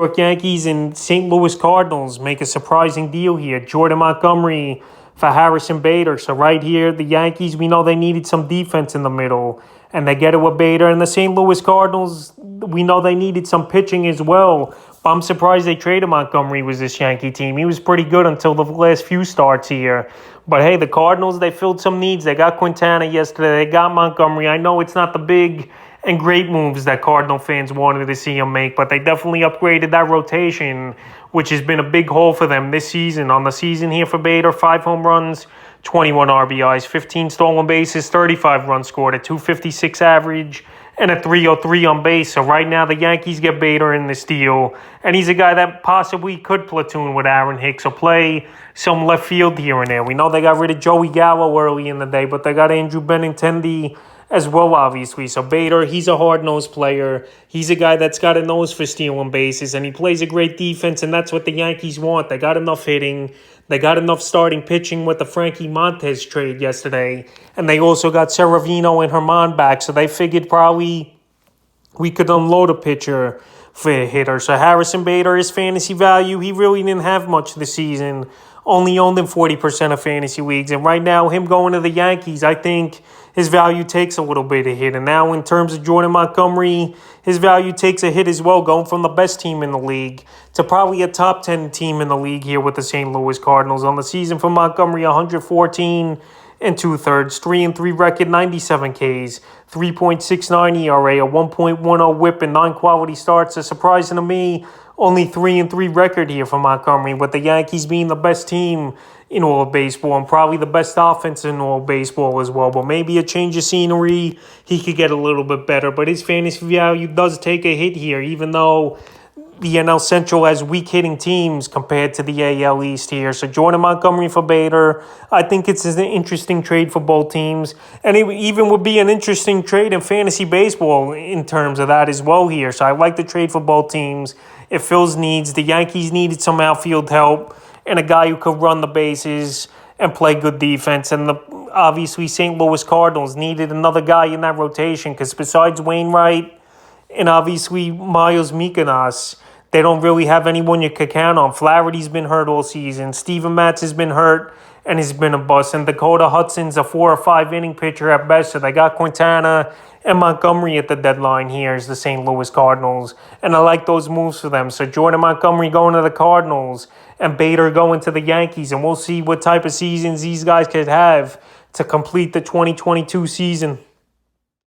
York Yankees and St. Louis Cardinals make a surprising deal here. Jordan Montgomery for Harrison Bader. So right here, the Yankees, we know they needed some defense in the middle, and they get it with Bader. And the St. Louis Cardinals, we know they needed some pitching as well. But I'm surprised they traded Montgomery with this Yankee team. He was pretty good until the last few starts here. But hey, the Cardinals, they filled some needs. They got Quintana yesterday. They got Montgomery. I know it's not the big and great moves that Cardinal fans wanted to see him make, but they definitely upgraded that rotation, which has been a big hole for them this season. On the season here for Bader, 5 home runs, 21 RBIs, 15 stolen bases, 35 runs scored, a 256 average, and a 303 on base. So right now the Yankees get Bader in this deal, and he's a guy that possibly could platoon with Aaron Hicks or play some left field here and there. We know they got rid of Joey Gallo early in the day, but they got Andrew Benintendi as well, obviously. So Bader, he's a hard-nosed player. He's a guy that's got a nose for stealing bases, and he plays a great defense, and that's what the Yankees want. They got enough hitting. They got enough starting pitching with the Frankie Montes trade yesterday, and they also got Severino and Herman back, so they figured probably we could unload a pitcher for a hitter. So Harrison Bader, his fantasy value, he really didn't have much this season. Only owned in 40% of fantasy leagues. And right now, him going to the Yankees, I think his value takes a little bit of hit. And now in terms of Jordan Montgomery, his value takes a hit as well, going from the best team in the league to probably a top 10 team in the league here with the St. Louis Cardinals. On the season for Montgomery, 114 and 2/3, 3-3 record, 97 Ks, 3.69 ERA, a 1.10 WHIP, and 9 quality starts. A surprising to me, only 3-3 record here for Montgomery, with the Yankees being the best team in all of baseball and probably the best offense in all of baseball as well. But maybe a change of scenery, he could get a little bit better. But his fantasy value does take a hit here, even though the NL Central has weak hitting teams compared to the AL East here. So Jordan Montgomery for Bader, I think it's an interesting trade for both teams. And it even would be an interesting trade in fantasy baseball in terms of that as well here. So I like the trade for both teams. It fills needs. The Yankees needed some outfield help and a guy who could run the bases and play good defense. And obviously St. Louis Cardinals needed another guy in that rotation because besides Wainwright and obviously Miles Mikolas, they don't really have anyone you could count on. Flaherty's been hurt all season. Steven Matz has been hurt and has been a bust. And Dakota Hudson's a 4 or 5 inning pitcher at best. So they got Quintana and Montgomery at the deadline here as the St. Louis Cardinals. And I like those moves for them. So Jordan Montgomery going to the Cardinals and Bader going to the Yankees. And we'll see what type of seasons these guys could have to complete the 2022 season.